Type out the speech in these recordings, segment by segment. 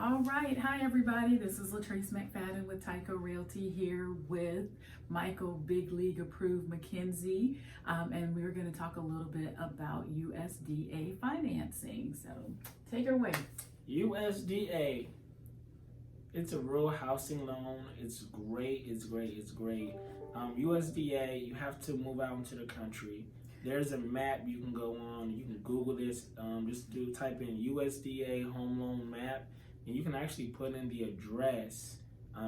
All right. Hi, everybody. This is Latrice McFadden with Tyco Realty here with Michael Big League approved McKenzie. And we're going to talk a little bit about USDA financing. So take it away. USDA, it's a real housing loan. It's great. It's great. It's great. USDA, you have to move out into the country. There's a map you can go on. You can Google this. Just type in USDA home loan map, and you can actually put in the address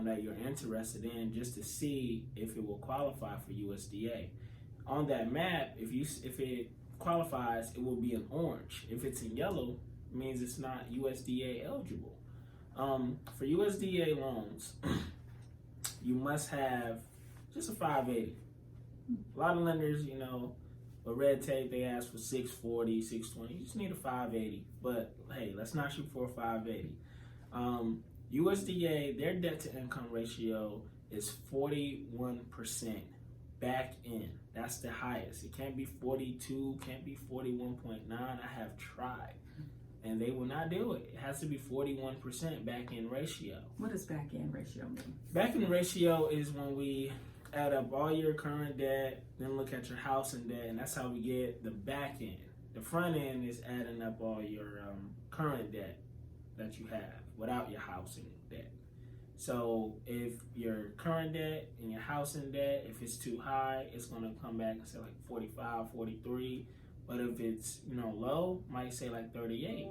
that you're interested in just to see if it will qualify for USDA. On that map, if it qualifies, it will be in orange. If it's in yellow, it means it's not USDA eligible. For USDA loans, you must have just a 580. A lot of lenders, with red tape, they ask for 640, 620. You just need a 580. But hey, let's not shoot for a 580. USDA, their debt to income ratio is 41% back in. That's the highest. It can't be 42, can't be 41.9. I have tried, and they will not do it. It has to be 41% back end ratio. What does back end ratio mean? Back end ratio is when we add up all your current debt, then look at your housing debt, and that's how we get the back end. The front end is adding up all your current debt that you have without your housing debt. So if your current debt and your housing debt, if it's too high, it's going to come back and say like 45, 43. But if it's low, might say like 38.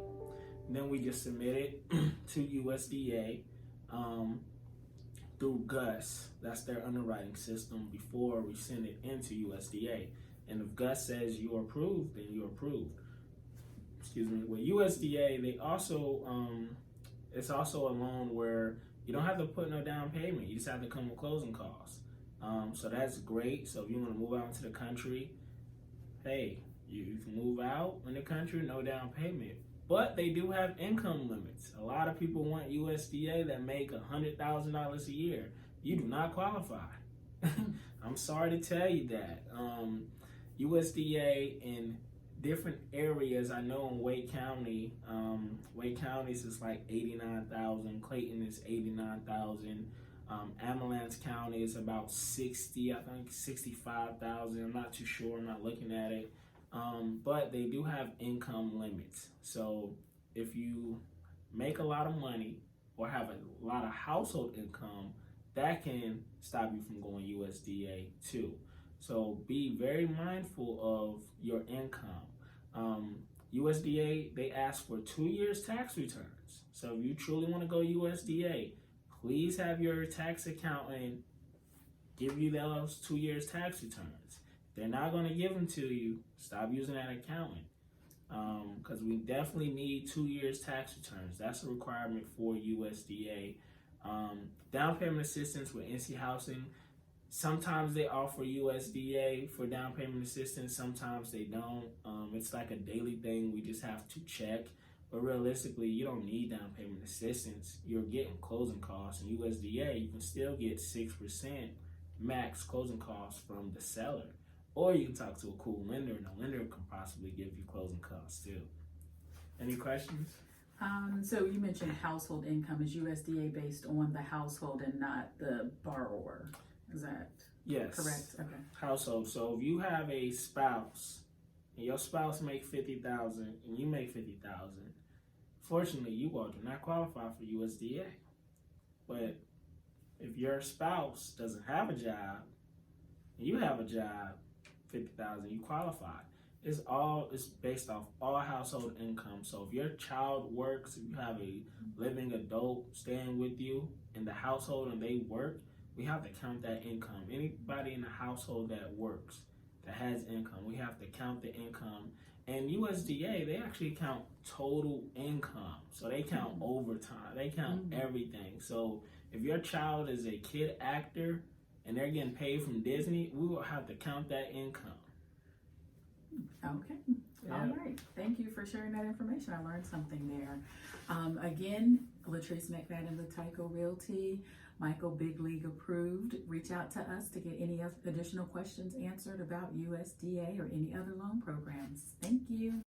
And then we just submit it to USDA through GUS. That's their underwriting system before we send it into USDA. And if GUS says you're approved, then you're approved. Excuse me. With USDA, they also it's also a loan where you don't have to put no down payment. You just have to come with closing costs. So that's great. So if you want to move out into the country, hey, you can move out in the country, no down payment. But they do have income limits. A lot of people want USDA that make $100,000 a year. You do not qualify. I'm sorry to tell you that. USDA in different areas, I know in Wake County, Wake County's is like 89,000. Clayton is 89,000. Amelin's County is about 60, I think 65,000. I'm not too sure. I'm not looking at it. But they do have income limits. So if you make a lot of money or have a lot of household income, that can stop you from going USDA too. So be very mindful of your income. USDA, they ask for 2 years tax returns. So if you truly want to go USDA, please have your tax accountant give you those 2 years tax returns. If they're not going to give them to you, stop using that accountant. Because we definitely need 2 years tax returns. That's a requirement for USDA. Down payment assistance with NC Housing. Sometimes they offer USDA for down payment assistance. Sometimes they don't. It's like a daily thing. We just have to check. But realistically, you don't need down payment assistance. You're getting closing costs. And USDA, you can still get 6% max closing costs from the seller. Or you can talk to a cool lender, and a lender can possibly give you closing costs too. Any questions? So you mentioned household income. Is USDA based on the household and not the borrower? Is that correct? Okay. Household. So if you have a spouse and your spouse make 50,000 and you make 50,000, fortunately you all do not qualify for USDA. But if your spouse doesn't have a job and you have a job, 50,000, you qualify. It's based off all household income. So if your child works, if you have a living adult staying with you in the household and they work, we have to count that income. Anybody in the household that works, that has income, we have to count the income. And USDA, they actually count total income. So they count overtime. They count everything. So if your child is a kid actor and they're getting paid from Disney, we will have to count that income. Okay. All right. Thank you for sharing that information. I learned something there. Again, Latrice McFadden with Tyco Realty, Michael Big League approved. Reach out to us to get any additional questions answered about USDA or any other loan programs. Thank you.